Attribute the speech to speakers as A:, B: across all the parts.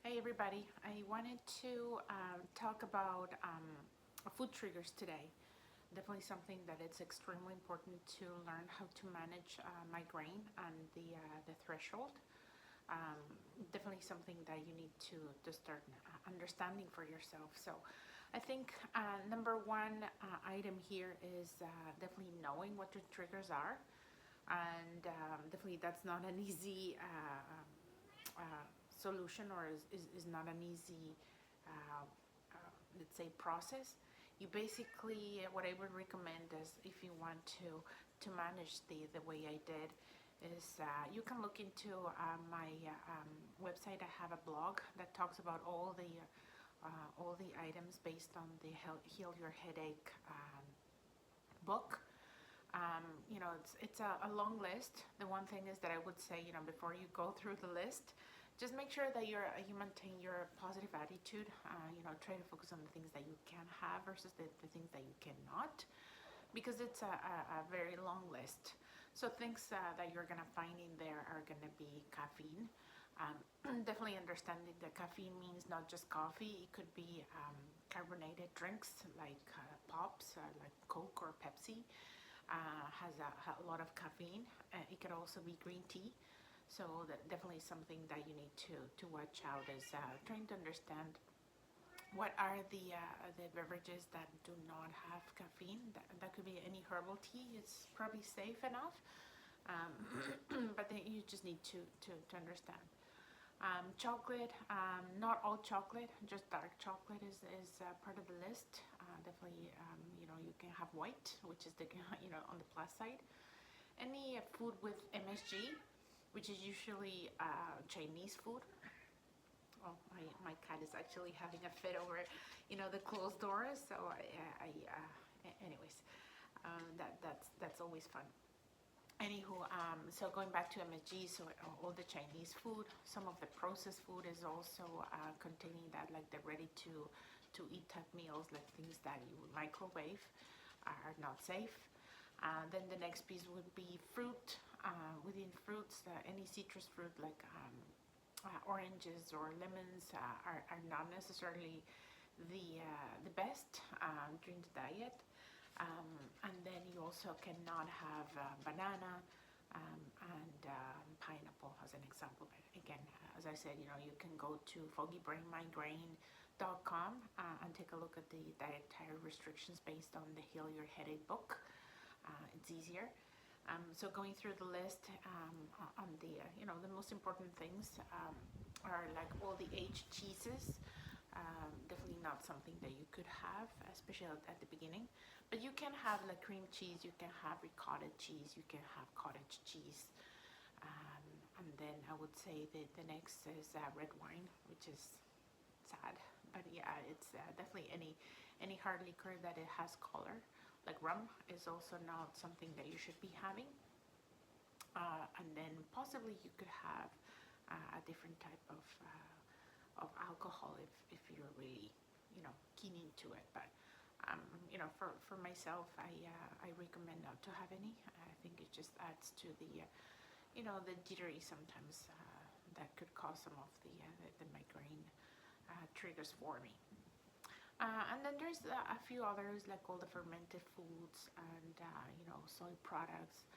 A: Hey everybody, I wanted to talk about food triggers today. Definitely something that it's extremely important to learn how to manage migraine and the threshold. Um, Definitely something that you need to start understanding for yourself. So I think number one item here is definitely knowing what your triggers are. And definitely that's not an easy solution, or is not an easy uh, let's say process. You basically, what I would recommend is, if you want to manage the way I did, is you can look into my website. I have a blog that talks about all the items based on the Heal Your Headache book. It's a long list. The one thing is that I would say, before you go through the list, just make sure that you maintain your positive attitude. Try to focus on the things that you can have versus the things that you cannot, because it's a very long list. So things that you're gonna find in there are gonna be caffeine. Definitely understanding that caffeine means not just coffee. It could be carbonated drinks like pops, like Coke or Pepsi. Has a lot of caffeine. It could also be green tea. So that definitely something that you need to watch out is trying to understand what are the beverages that do not have caffeine. That could be any herbal tea. It's probably safe enough, but then you just need to understand. Chocolate, not all chocolate, just dark chocolate is part of the list. Definitely, you can have white, which is the on the plus side. Any food with MSG, which is usually Chinese food. Oh, my cat is actually having a fit over, the closed doors. So anyways, that's always fun. Anywho, so going back to MSG, so all the Chinese food, some of the processed food is also containing that, like the ready to eat type meals, like things that you would microwave, are not safe. Then the next piece would be fruit. Within fruits, any citrus fruit like oranges or lemons are not necessarily the best during the diet. And then you also cannot have banana and pineapple as an example. But again, as I said, you can go to foggybrainmigraine.com and take a look at the dietary restrictions based on the Heal Your Headache book. It's easier. So going through the list, on the most important things are like all the aged cheeses. Definitely not something that you could have, especially at the beginning. But you can have like cream cheese, you can have ricotta cheese, you can have cottage cheese. And then I would say that the next is red wine, which is sad. But yeah, it's definitely any hard liquor that it has color, like rum, is also not something that you should be having. And then possibly you could have a different type of alcohol if you're really keen into it. But for myself, I recommend not to have any. I think it just adds to the jittery sometimes that could cause some of the migraine triggers for me. And then there's a few others, like all the fermented foods and soy products,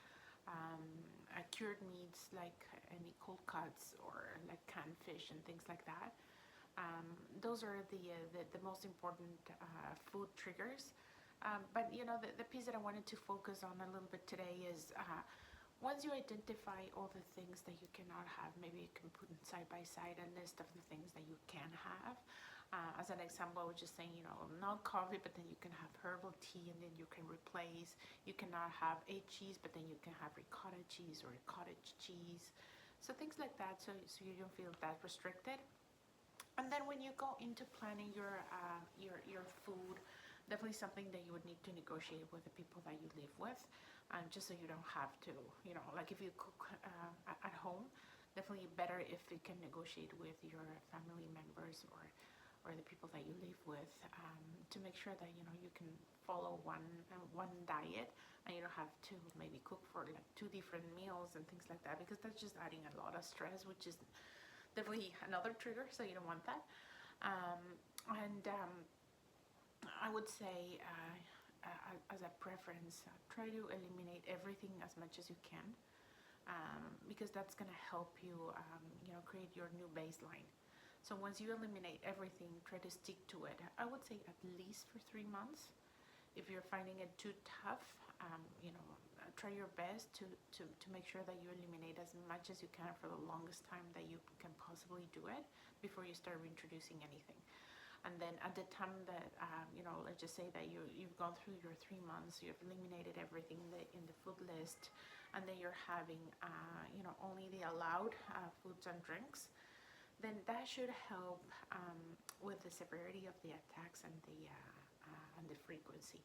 A: cured meats like any cold cuts or like canned fish and things like that. Those are the most important food triggers. But the piece that I wanted to focus on a little bit today is once you identify all the things that you cannot have, maybe you can put side by side a list of the things that you can have. As an example, I was just saying, not coffee, but then you can have herbal tea, and then you can replace. You cannot have a cheese, but then you can have ricotta cheese or cottage cheese. So things like that, so you don't feel that restricted. And then when you go into planning your food, definitely something that you would need to negotiate with the people that you live with, just so you don't have to, like if you cook at home, definitely better if you can negotiate with your family members or the people that you live with, to make sure that you can follow one diet, and you don't have to maybe cook for like two different meals and things like that, because that's just adding a lot of stress, which is definitely another trigger, so you don't want that. And I would say, as a preference, try to eliminate everything as much as you can, because that's going to help you, create your new baseline. So once you eliminate everything, try to stick to it. I would say at least for 3 months. If you're finding it too tough, try your best to make sure that you eliminate as much as you can for the longest time that you can possibly do it before you start reintroducing anything. And then at the time that, let's just say that you've gone through your 3 months, you've eliminated everything in the food list, and then you're having, only the allowed foods and drinks, then that should help with the severity of the attacks and the frequency.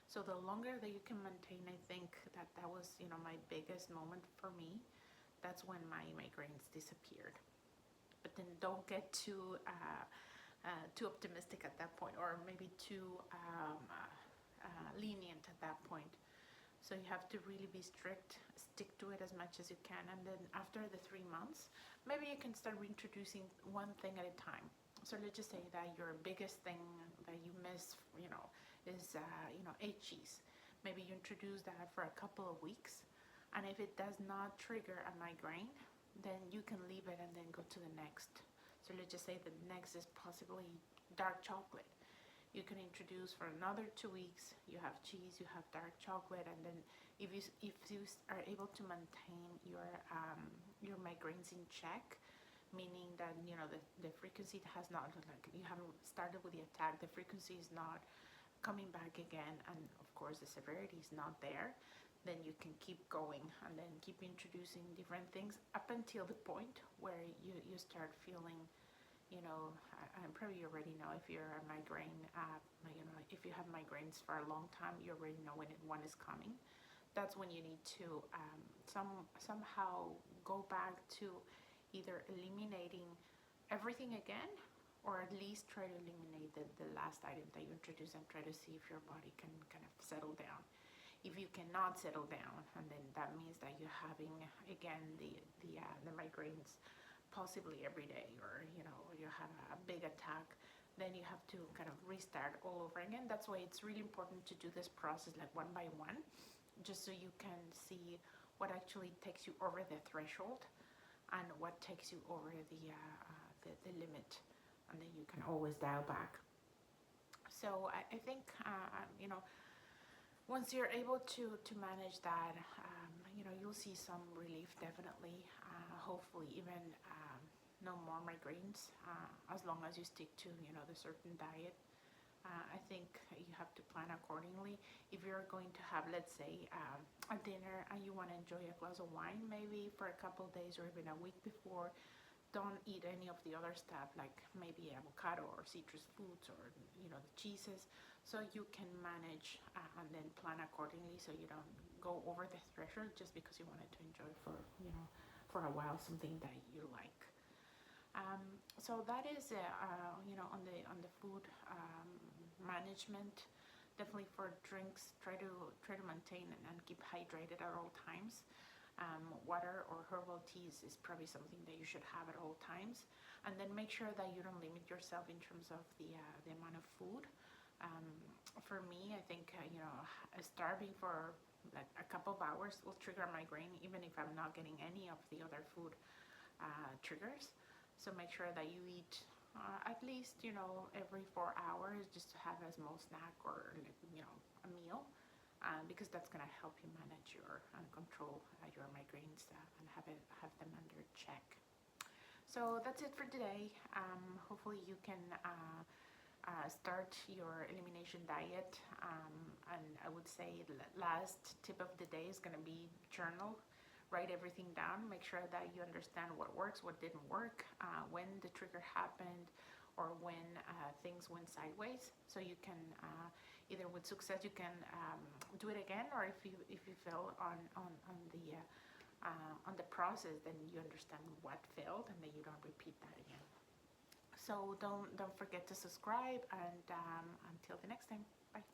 A: So the longer that you can maintain, I think that was, my biggest moment for me. That's when my migraines disappeared. But then don't get too optimistic at that point, or maybe too lenient at that point. So you have to really be strict, stick to it as much as you can, and then after the 3 months, maybe you can start reintroducing one thing at a time. So let's just say that your biggest thing that you miss, is cheese. Maybe you introduce that for a couple of weeks, and if it does not trigger a migraine, then you can leave it and then go to the next. So let's just say the next is possibly dark chocolate. You can introduce for another 2 weeks. You have cheese, you have dark chocolate, and then if you are able to maintain your migraines in check, meaning that the frequency has not, like, you haven't started with the attack, the frequency is not coming back again, and of course the severity is not there, then you can keep going and then keep introducing different things up until the point where you start feeling, I'm probably already know if you're a migraine, if you have migraines for a long time, you already know when one is coming. That's when you need to somehow go back to either eliminating everything again, or at least try to eliminate the last item that you introduced, and try to see if your body can kind of settle down. If you cannot settle down, and then that means that you're having again the migraines possibly every day, or you have a big attack, then you have to kind of restart all over again. That's why it's really important to do this process like one by one, just so you can see what actually takes you over the threshold and what takes you over the limit, and then you can always dial back. So I think once you're able to manage that, you'll see some relief, definitely. Hopefully even no more migraines, as long as you stick to the certain diet. I think you have to plan accordingly. If you're going to have, let's say, a dinner and you want to enjoy a glass of wine maybe for a couple of days or even a week before, don't eat any of the other stuff, like maybe avocado or citrus fruits or the cheeses, so you can manage and then plan accordingly, so you don't go over the threshold just because you wanted to enjoy for a while something that you like. So that is on the food management. Definitely for drinks, try to maintain and keep hydrated at all times. Water or herbal teas is probably something that you should have at all times, and then make sure that you don't limit yourself in terms of the amount of food. For me, I think starving for like a couple of hours will trigger migraine, even if I'm not getting any of the other food triggers. So make sure that you eat at least every 4 hours, just to have a small snack or a meal. Because that's going to help you manage and control your migraines and have them under check. So that's it for today. Hopefully you can start your elimination diet. And I would say the last tip of the day is going to be journal. Write everything down. Make sure that you understand what works, what didn't work, when the trigger happened, or when things went sideways, so you can either with success you can do it again, or if you fail on the process, then you understand what failed and then you don't repeat that again. So don't forget to subscribe, and until the next time, bye.